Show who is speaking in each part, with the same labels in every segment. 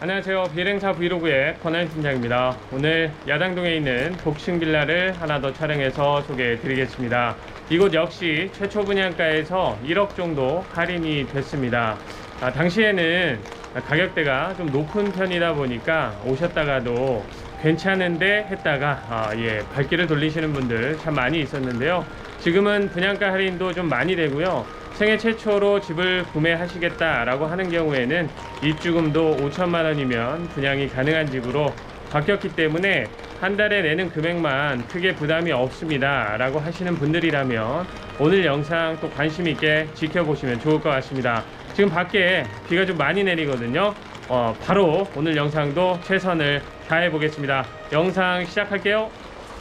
Speaker 1: 안녕하세요. 비행사 브이로그의 권한 팀장입니다. 오늘 야당동에 있는 복층 빌라를 하나 더 촬영해서 소개해 드리겠습니다. 이곳 역시 최초 분양가에서 1억 정도 할인이 됐습니다. 당시에는 가격대가 좀 높은 편이다 보니까 오셨다가도 괜찮은데 했다가 발길을 돌리시는 분들 참 많이 있었는데요. 지금은 분양가 할인도 좀 많이 되고요. 생애 최초로 집을 구매하시겠다라고 하는 경우에는 입주금도 5천만 원이면 분양이 가능한 집으로 바뀌었기 때문에 한 달에 내는 금액만 크게 부담이 없습니다 라고 하시는 분들이라면 오늘 영상 또 관심 있게 지켜보시면 좋을 것 같습니다. 지금 밖에 비가 좀 많이 내리거든요. 바로 오늘 영상도 최선을 다해 보겠습니다. 영상 시작할게요.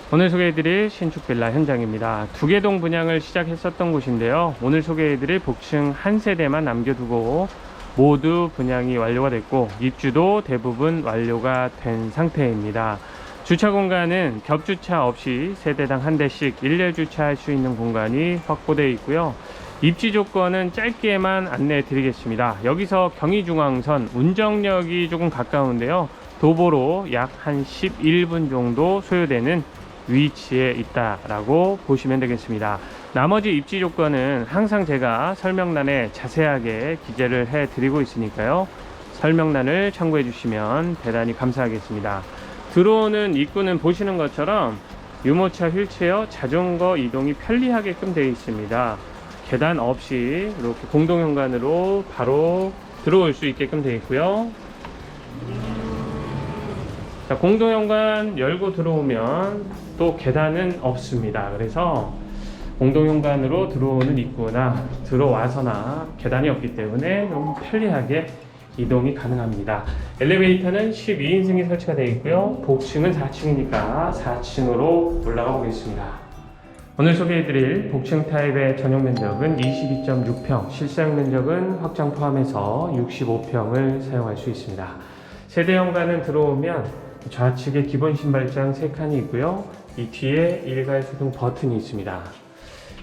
Speaker 1: 오늘 소개해드릴 신축 빌라 현장입니다. 두개동 분양을 시작했었던 곳인데요. 오늘 소개해드릴 복층 한 세대만 남겨두고 모두 분양이 완료가 됐고 입주도 대부분 완료가 된 상태입니다. 주차 공간은 겹주차 없이 세대당 한 대씩 일렬 주차할 수 있는 공간이 확보되어 있고요. 입지 조건은 짧게만 안내해 드리겠습니다. 여기서 경의중앙선 운정역이 조금 가까운데요. 도보로 약 한 11분 정도 소요되는 위치에 있다라고 보시면 되겠습니다. 나머지 입지 조건은 항상 제가 설명란에 자세하게 기재를 해 드리고 있으니까요. 설명란을 참고해 주시면 대단히 감사하겠습니다. 들어오는 입구는 보시는 것처럼 유모차, 휠체어, 자전거 이동이 편리하게끔 되어 있습니다. 계단 없이 이렇게 공동 현관으로 바로 들어올 수 있게끔 되어 있고요. 자, 공동 현관 열고 들어오면 또 계단은 없습니다. 그래서 공동 현관으로 들어오는 입구나 들어와서나 계단이 없기 때문에 너무 편리하게 이동이 가능합니다. 엘리베이터는 12인승이 설치가 되어 있고요. 복층은 4층이니까 4층으로 올라가 보겠습니다. 오늘 소개해드릴 복층 타입의 전용 면적은 22.6평, 실사용 면적은 확장 포함해서 65평을 사용할 수 있습니다. 세대 현관은 들어오면 좌측에 기본 신발장 3칸이 있고요. 이 뒤에 일괄 소등 버튼이 있습니다.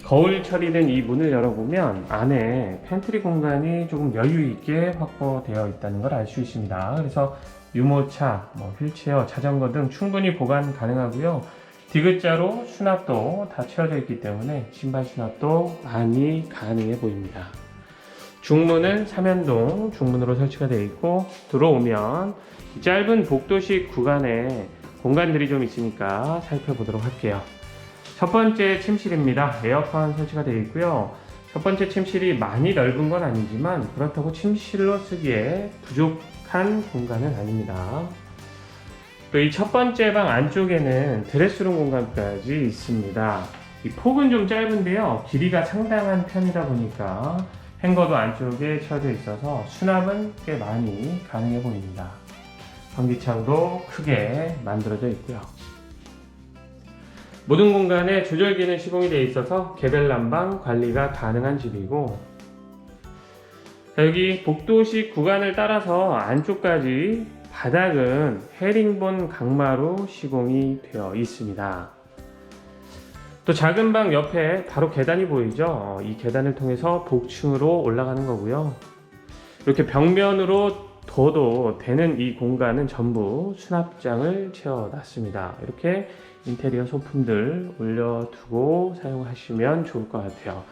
Speaker 1: 거울 처리된 이 문을 열어보면 안에 팬트리 공간이 조금 여유 있게 확보되어 있다는 걸 알 수 있습니다. 그래서 유모차, 휠체어, 자전거 등 충분히 보관 가능하고요. 디귿자로 수납도 다 채워져 있기 때문에 신발 수납도 많이 가능해 보입니다. 중문은 삼연동 중문으로 설치가 되어 있고 들어오면 짧은 복도식 구간에 공간들이 좀 있으니까 살펴보도록 할게요. 첫 번째 침실입니다. 에어컨 설치가 되어 있고요. 첫 번째 침실이 많이 넓은 건 아니지만 그렇다고 침실로 쓰기에 부족한 공간은 아닙니다. 또 이 첫 번째 방 안쪽에는 드레스룸 공간까지 있습니다. 이 폭은 좀 짧은데요. 길이가 상당한 편이다 보니까 행거도 안쪽에 쳐져 있어서 수납은 꽤 많이 가능해 보입니다. 환기창도 크게 만들어져 있고요. 모든 공간에 조절기는 시공이 되어 있어서 개별 난방 관리가 가능한 집이고, 여기 복도식 구간을 따라서 안쪽까지 바닥은 헤링본 강마루 시공이 되어 있습니다. 또 작은 방 옆에 바로 계단이 보이죠? 이 계단을 통해서 복층으로 올라가는 거고요. 이렇게 벽면으로 둬도 되는 이 공간은 전부 수납장을 채워놨습니다. 이렇게 인테리어 소품들 올려두고 사용하시면 좋을 것 같아요.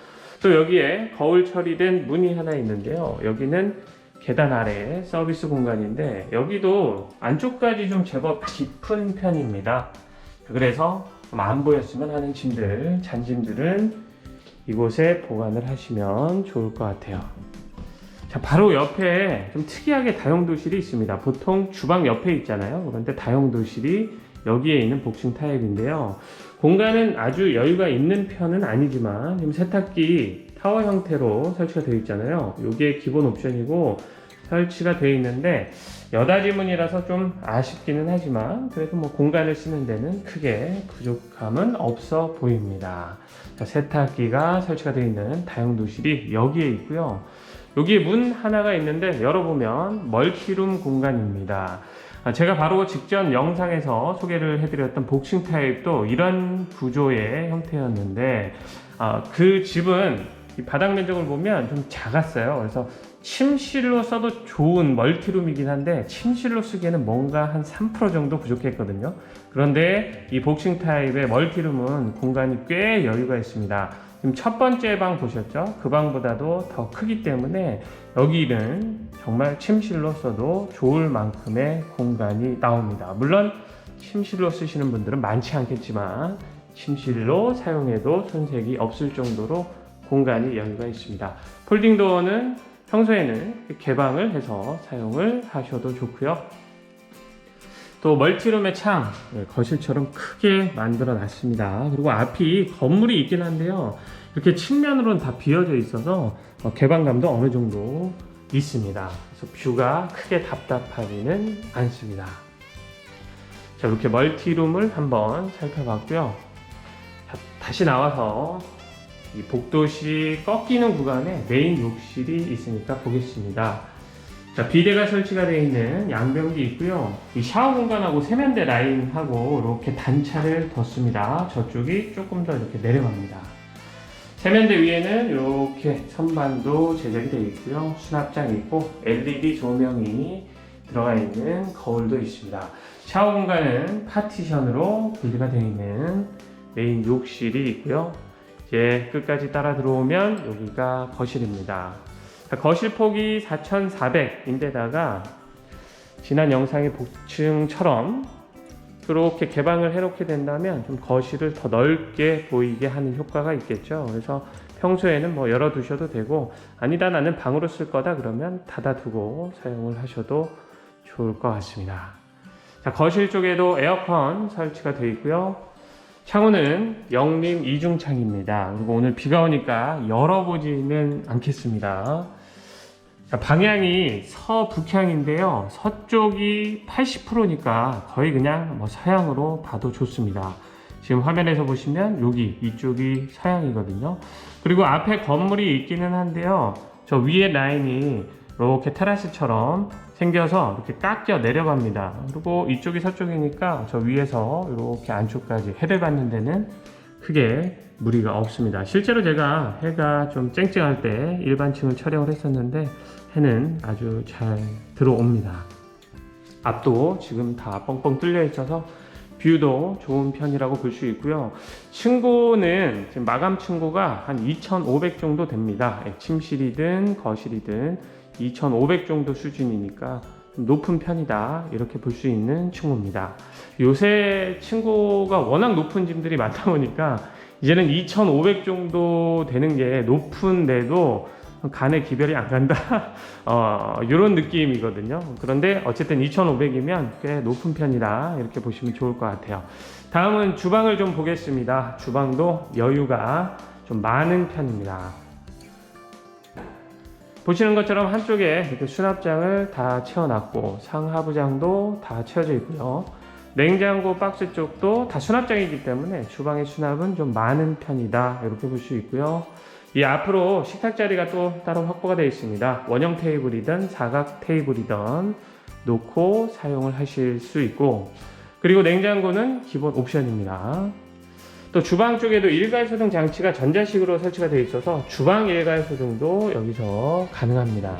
Speaker 1: 또 여기에 거울 처리된 문이 하나 있는데요. 여기는 계단 아래 서비스 공간인데 여기도 안쪽까지 좀 제법 깊은 편입니다. 그래서 안 보였으면 하는 짐들, 잔짐들은 이곳에 보관을 하시면 좋을 것 같아요. 자, 바로 옆에 좀 특이하게 다용도실이 있습니다. 보통 주방 옆에 있잖아요. 그런데 다용도실이 여기에 있는 복층 타입인데요. 공간은 아주 여유가 있는 편은 아니지만 지금 세탁기 타워 형태로 설치가 되어 있잖아요. 이게 기본 옵션이고 설치가 되어 있는데 여닫이문이라서 좀 아쉽기는 하지만 그래도 공간을 쓰는 데는 크게 부족함은 없어 보입니다. 자, 세탁기가 설치가 되어 있는 다용도실이 여기에 있고요. 여기에 문 하나가 있는데 열어보면 멀티룸 공간입니다. 제가 바로 직전 영상에서 소개를 해드렸던 복층 타입도 이런 구조의 형태였는데 그 집은 이 바닥 면적을 보면 좀 작았어요. 그래서 침실로 써도 좋은 멀티룸이긴 한데 침실로 쓰기에는 뭔가 한 3% 정도 부족했거든요. 그런데 이 복층 타입의 멀티룸은 공간이 꽤 여유가 있습니다. 지금 첫 번째 방 보셨죠? 그 방보다도 더 크기 때문에 여기는 정말 침실로 써도 좋을 만큼의 공간이 나옵니다. 물론 침실로 쓰시는 분들은 많지 않겠지만 침실로 사용해도 손색이 없을 정도로 공간이 여유가 있습니다. 폴딩 도어는 평소에는 개방을 해서 사용을 하셔도 좋고요. 또 멀티룸의 창, 거실처럼 크게 만들어 놨습니다. 그리고 앞이 건물이 있긴 한데요, 이렇게 측면으로는 다 비어져 있어서 개방감도 어느 정도 있습니다. 그래서 뷰가 크게 답답하지는 않습니다. 자, 이렇게 멀티룸을 한번 살펴봤고요. 자, 다시 나와서 이 복도시 꺾이는 구간에 메인 욕실이 있으니까 보겠습니다. 자, 비데가 설치가 되어 있는 양변기 있고요. 이 샤워 공간하고 세면대 라인하고 이렇게 단차를 뒀습니다. 저쪽이 조금 더 이렇게 내려갑니다. 세면대 위에는 이렇게 선반도 제작이 되어 있고요. 수납장 있고 LED 조명이 들어가 있는 거울도 있습니다. 샤워 공간은 파티션으로 분리가 되어 있는 메인 욕실이 있고요. 이제 끝까지 따라 들어오면 여기가 거실입니다. 거실 폭이 4,400인데다가 지난 영상의 복층처럼 그렇게 개방을 해놓게 된다면 좀 거실을 더 넓게 보이게 하는 효과가 있겠죠. 그래서 평소에는 뭐 열어두셔도 되고, 아니다 나는 방으로 쓸 거다 그러면 닫아두고 사용을 하셔도 좋을 것 같습니다. 자, 거실 쪽에도 에어컨 설치가 되어 있고요. 창호는 영림 이중창입니다. 그리고 오늘 비가 오니까 열어보지는 않겠습니다. 자, 방향이 서북향인데요. 서쪽이 80%니까 거의 그냥 뭐 서양으로 봐도 좋습니다. 지금 화면에서 보시면 여기 이쪽이 서양이거든요. 그리고 앞에 건물이 있기는 한데요. 저 위에 라인이 이렇게 테라스처럼 생겨서 이렇게 깎여 내려갑니다. 그리고 이쪽이 서쪽이니까 저 위에서 이렇게 안쪽까지 해를 받는 데는 크게 무리가 없습니다. 실제로 제가 해가 좀 쨍쨍할 때 일반층을 촬영을 했었는데 해는 아주 잘 들어옵니다. 앞도 지금 다 뻥뻥 뚫려 있어서 뷰도 좋은 편이라고 볼 수 있고요. 층고는 지금 마감 층고가 한 2,500 정도 됩니다. 침실이든 거실이든 2,500 정도 수준이니까 높은 편이다 이렇게 볼 수 있는 층고입니다. 요새 층고가 워낙 높은 집들이 많다 보니까 이제는 2,500 정도 되는 게 높은데도 간에 기별이 안 간다 이런 느낌이거든요. 그런데 어쨌든 2,500이면 꽤 높은 편이다 이렇게 보시면 좋을 것 같아요. 다음은 주방을 좀 보겠습니다. 주방도 여유가 좀 많은 편입니다. 보시는 것처럼 한쪽에 이렇게 수납장을 다 채워놨고 상하부장도 다 채워져 있고요. 냉장고 박스 쪽도 다 수납장이기 때문에 주방의 수납은 좀 많은 편이다 이렇게 볼 수 있고요. 이 앞으로 식탁 자리가 또 따로 확보가 되어 있습니다. 원형 테이블이든 사각 테이블이든 놓고 사용을 하실 수 있고, 그리고 냉장고는 기본 옵션입니다. 또 주방 쪽에도 일괄소등 장치가 전자식으로 설치가 되어 있어서 주방 일괄소등도 여기서 가능합니다.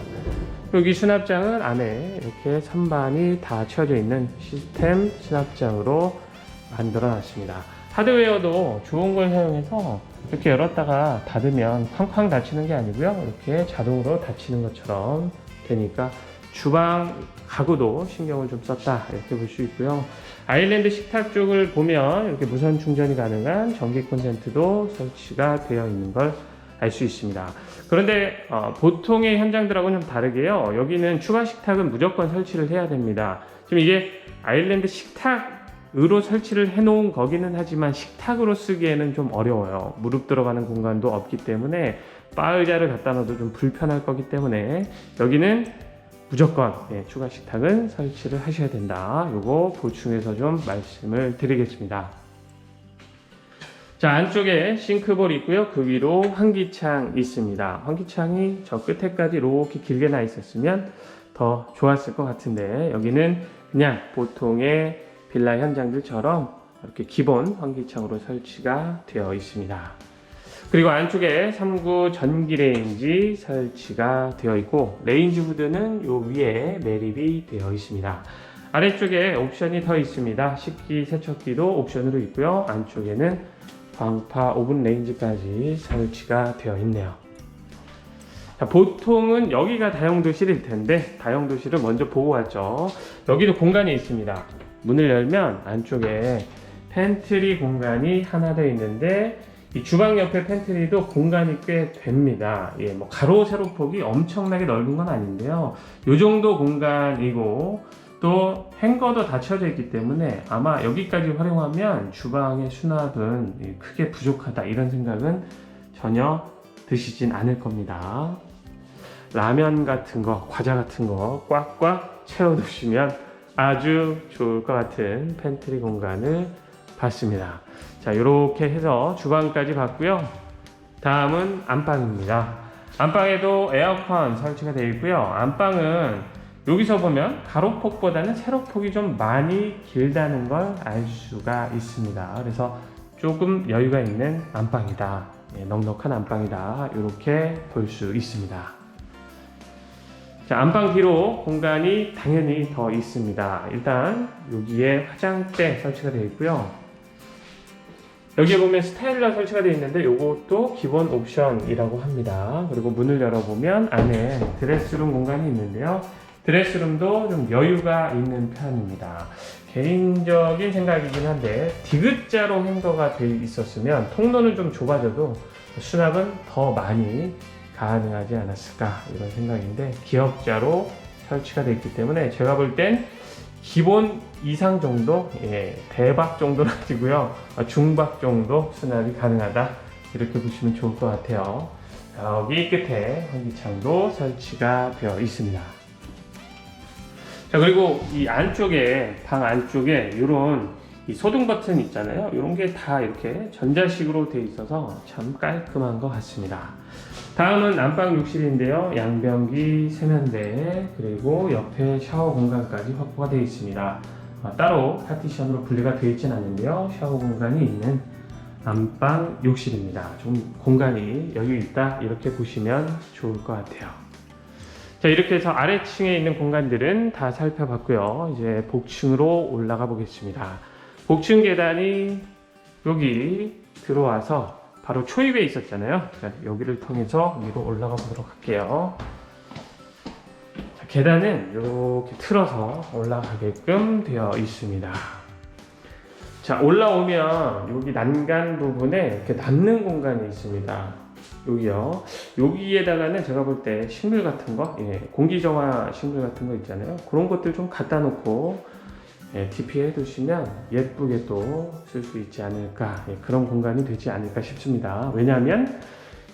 Speaker 1: 여기 수납장은 안에 이렇게 선반이 다 채워져 있는 시스템 수납장으로 만들어 놨습니다. 하드웨어도 좋은 걸 사용해서 이렇게 열었다가 닫으면 쾅쾅 닫히는 게 아니고요. 이렇게 자동으로 닫히는 것처럼 되니까 주방 가구도 신경을 좀 썼다 이렇게 볼 수 있고요. 아일랜드 식탁 쪽을 보면 이렇게 무선 충전이 가능한 전기 콘센트도 설치가 되어 있는 걸 알 수 있습니다. 그런데 보통의 현장들하고는 좀 다르게요. 여기는 추가 식탁은 무조건 설치를 해야 됩니다. 지금 이게 아일랜드 식탁으로 설치를 해놓은 거기는 하지만 식탁으로 쓰기에는 좀 어려워요. 무릎 들어가는 공간도 없기 때문에 바 의자를 갖다 놔도 좀 불편할 거기 때문에 여기는 무조건 추가 식탁은 설치를 하셔야 된다. 요거 보충해서 좀 말씀을 드리겠습니다. 자, 안쪽에 싱크볼이 있고요. 그 위로 환기창 있습니다. 환기창이 저 끝에까지 이렇게 길게 나 있었으면 더 좋았을 것 같은데 여기는 그냥 보통의 빌라 현장들처럼 이렇게 기본 환기창으로 설치가 되어 있습니다. 그리고 안쪽에 3구 전기 레인지 설치가 되어 있고, 레인지 후드는 요 위에 매립이 되어 있습니다. 아래쪽에 옵션이 더 있습니다. 식기 세척기도 옵션으로 있고요. 안쪽에는 광파 오븐 레인지까지 설치가 되어 있네요. 자, 보통은 여기가 다용도실일 텐데 다용도실을 먼저 보고 왔죠. 여기도 공간이 있습니다. 문을 열면 안쪽에 팬트리 공간이 하나 더 있는데, 이 주방 옆에 팬트리도 공간이 꽤 됩니다. 예, 뭐 가로 세로 폭이 엄청나게 넓은 건 아닌데요. 요 정도 공간이고, 또 행거도 다 쳐져 있기 때문에 아마 여기까지 활용하면 주방의 수납은 크게 부족하다, 이런 생각은 전혀 드시진 않을 겁니다. 라면 같은 거, 과자 같은 거 꽉꽉 채워두시면 아주 좋을 것 같은 팬트리 공간을 봤습니다. 자, 이렇게 해서 주방까지 봤고요. 다음은 안방입니다. 안방에도 에어컨 설치가 되어 있고요. 안방은 여기서 보면 가로폭보다는 세로폭이 좀 많이 길다는 걸 알 수가 있습니다. 그래서 조금 여유가 있는 안방이다, 넉넉한 안방이다, 이렇게 볼 수 있습니다. 자, 안방 뒤로 공간이 당연히 더 있습니다. 일단 여기에 화장대 설치가 되어 있고요. 여기에 보면 스타일러 설치가 되어 있는데 이것도 기본 옵션이라고 합니다. 그리고 문을 열어보면 안에 드레스룸 공간이 있는데요. 드레스룸도 좀 여유가 있는 편입니다. 개인적인 생각이긴 한데 디귿자로 행거가 되어 있었으면 통로는 좀 좁아져도 수납은 더 많이 가능하지 않았을까, 이런 생각인데 기역자로 설치가 되어 있기 때문에 제가 볼 땐 기본 이상 정도, 대박 정도는 아니고요, 중박 정도 수납이 가능하다, 이렇게 보시면 좋을 것 같아요. 여기 끝에 환기창도 설치가 되어 있습니다. 자, 그리고 이 안쪽에, 방 안쪽에 이런 소등 버튼 있잖아요. 이런 게 다 이렇게 전자식으로 되어 있어서 참 깔끔한 것 같습니다. 다음은 안방 욕실인데요. 양변기, 세면대, 그리고 옆에 샤워 공간까지 확보가 되어 있습니다. 따로 파티션으로 분리가 되어 있진 않는데요. 샤워 공간이 있는 안방 욕실입니다. 좀 공간이 여유 있다, 이렇게 보시면 좋을 것 같아요. 자, 이렇게 해서 아래층에 있는 공간들은 다 살펴봤고요. 이제 복층으로 올라가 보겠습니다. 복층 계단이 여기 들어와서 바로 초입에 있었잖아요. 자, 여기를 통해서 위로 올라가 보도록 할게요. 자, 계단은 이렇게 틀어서 올라가게끔 되어 있습니다. 자, 올라오면 여기 난간 부분에 이렇게 남는 공간이 있습니다. 여기요. 여기에다가는 제가 볼 때 식물 같은 거, 공기정화 식물 같은 거 있잖아요. 그런 것들 좀 갖다 놓고 DP해 두시면 예쁘게 또 쓸 수 있지 않을까, 그런 공간이 되지 않을까 싶습니다. 왜냐하면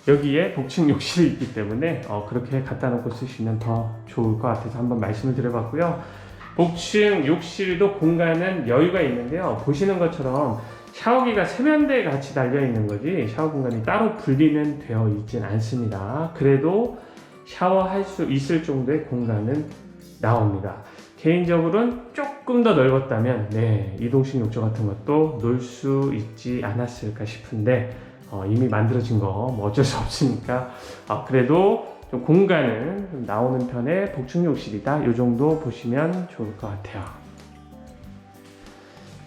Speaker 1: 여기에 복층 욕실이 있기 때문에 그렇게 갖다 놓고 쓰시면 더 좋을 것 같아서 한번 말씀을 드려봤고요. 복층 욕실도 공간은 여유가 있는데요. 보시는 것처럼 샤워기가 세면대에 같이 달려 있는 거지 샤워 공간이 따로 분리는 되어 있진 않습니다. 그래도 샤워할 수 있을 정도의 공간은 나옵니다. 개인적으로는 조금 더 넓었다면 이동식 욕조 같은 것도 놓을 수 있지 않았을까 싶은데 이미 만들어진 거 뭐 어쩔 수 없으니까 그래도 좀 공간은 좀 나오는 편의 복층 욕실이다, 이 정도 보시면 좋을 것 같아요.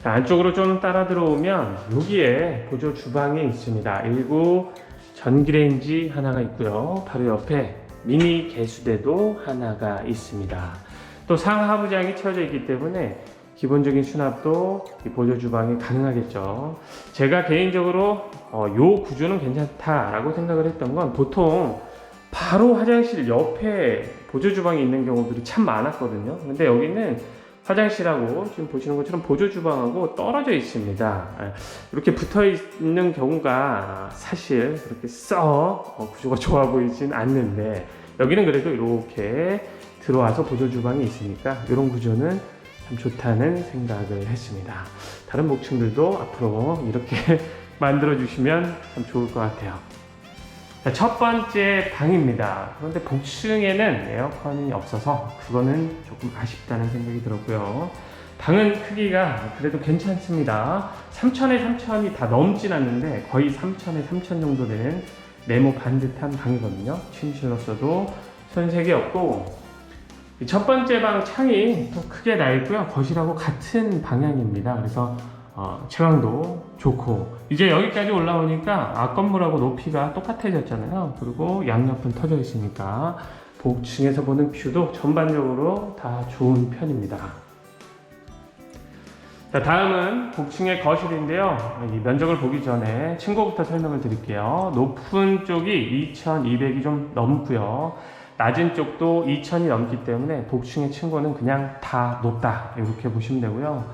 Speaker 1: 자, 안쪽으로 좀 따라 들어오면 여기에 보조 주방이 있습니다. 1구 전기레인지 하나가 있고요. 바로 옆에 미니 개수대도 하나가 있습니다. 또 상하부장이 채워져 있기 때문에 기본적인 수납도 이 보조 주방이 가능하겠죠. 제가 개인적으로 요 구조는 괜찮다라고 생각을 했던 건, 보통 바로 화장실 옆에 보조 주방이 있는 경우들이 참 많았거든요. 근데 여기는 화장실하고 지금 보시는 것처럼 보조 주방하고 떨어져 있습니다. 이렇게 붙어 있는 경우가 사실 그렇게 썩 구조가 좋아 보이진 않는데, 여기는 그래도 이렇게 들어와서 보조 주방이 있으니까 이런 구조는 참 좋다는 생각을 했습니다. 다른 복층들도 앞으로 이렇게 만들어 주시면 참 좋을 것 같아요. 자, 첫 번째 방입니다. 그런데 복층에는 에어컨이 없어서 그거는 조금 아쉽다는 생각이 들었고요. 방은 크기가 그래도 괜찮습니다. 3,000에 3,000이 다 넘진 않는데 거의 3,000에 3,000 정도 되는 네모 반듯한 방이거든요. 침실로서도 손색이 없고, 첫 번째 방 창이 또 크게 나 있고요. 거실하고 같은 방향입니다. 그래서 채광도 좋고, 이제 여기까지 올라오니까 앞 건물하고 높이가 똑같아졌잖아요. 그리고 양옆은 터져 있으니까 복층에서 보는 뷰도 전반적으로 다 좋은 편입니다. 자, 다음은 복층의 거실인데요. 이 면적을 보기 전에 층고부터 설명을 드릴게요. 높은 쪽이 2200이 좀 넘고요. 낮은 쪽도 2000이 넘기 때문에 복층의 층고는 그냥 다 높다, 이렇게 보시면 되고요.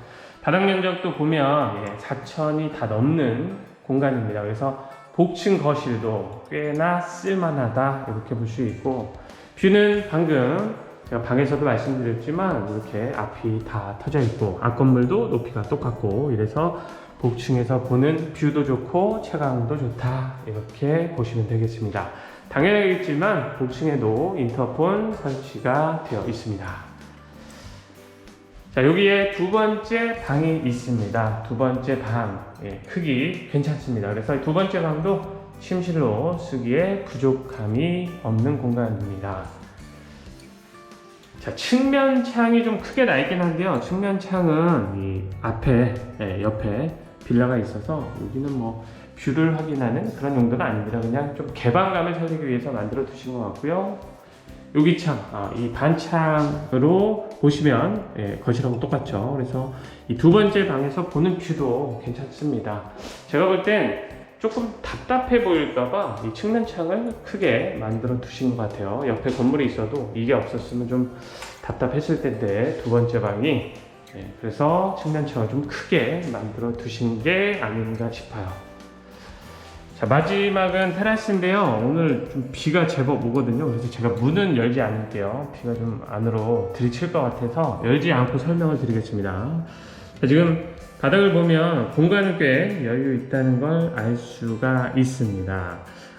Speaker 1: 바닥 면적도 보면 4000이 다 넘는 공간입니다. 그래서 복층 거실도 꽤나 쓸만하다, 이렇게 볼 수 있고, 뷰는 방금 제가 방에서도 말씀드렸지만 이렇게 앞이 다 터져 있고 앞 건물도 높이가 똑같고, 이래서 복층에서 보는 뷰도 좋고 채광도 좋다, 이렇게 보시면 되겠습니다. 당연하겠지만 복층에도 인터폰 설치가 되어 있습니다. 자, 여기에 두 번째 방이 있습니다. 두 번째 방 크기 괜찮습니다. 그래서 두 번째 방도 침실로 쓰기에 부족함이 없는 공간입니다. 자, 측면 창이 좀 크게 나 있긴 한데요. 측면 창은 이 앞에, 옆에 빌라가 있어서 여기는 뭐 뷰를 확인하는 그런 용도는 아닙니다. 그냥 좀 개방감을 살리기 위해서 만들어 두신 것 같고요. 여기 창, 이 반창으로 보시면 거실하고 똑같죠. 그래서 이 두 번째 방에서 보는 뷰도 괜찮습니다. 제가 볼 땐 조금 답답해 보일까봐 이 측면 창을 크게 만들어 두신 것 같아요. 옆에 건물이 있어도 이게 없었으면 좀 답답했을 텐데, 두 번째 방이 그래서 측면 창을 좀 크게 만들어 두신 게 아닌가 싶어요. 자, 마지막은 테라스인데요. 오늘 좀 비가 제법 오거든요. 그래서 제가 문은 열지 않을게요. 비가 좀 안으로 들이칠 것 같아서 열지 않고 설명을 드리겠습니다. 자, 지금 바닥을 보면 공간은 꽤 여유 있다는 걸 알 수가 있습니다.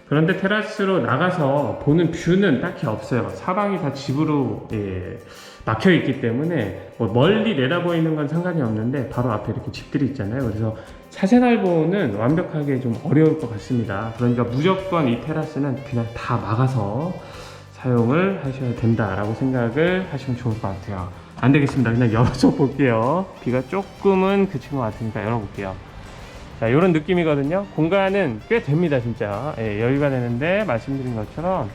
Speaker 1: 그런데 테라스로 나가서 보는 뷰는 딱히 없어요. 사방이 다 집으로 막혀 있기 때문에 뭐 멀리 내다보이는 건 상관이 없는데 바로 앞에 이렇게 집들이 있잖아요. 그래서 사생활 보호는 완벽하게 좀 어려울 것 같습니다. 그러니까 무조건 이 테라스는 그냥 다 막아서 사용을 하셔야 된다라고 생각을 하시면 좋을 것 같아요. 안 되겠습니다. 그냥 열어줘 볼게요. 비가 조금은 그친 것 같으니까 열어볼게요. 자, 이런 느낌이거든요. 공간은 꽤 됩니다, 진짜. 여유가 되는데, 말씀드린 것처럼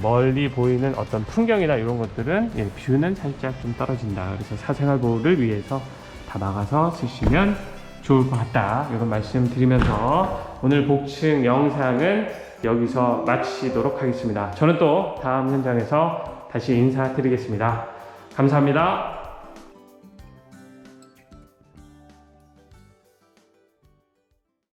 Speaker 1: 멀리 보이는 어떤 풍경이나 이런 것들은 뷰는 살짝 좀 떨어진다. 그래서 사생활 보호를 위해서 다 막아서 쓰시면 좋을 것 같다, 이런 말씀 드리면서 오늘 복층 영상은 여기서 마치도록 하겠습니다. 저는 또 다음 현장에서 다시 인사드리겠습니다. 감사합니다.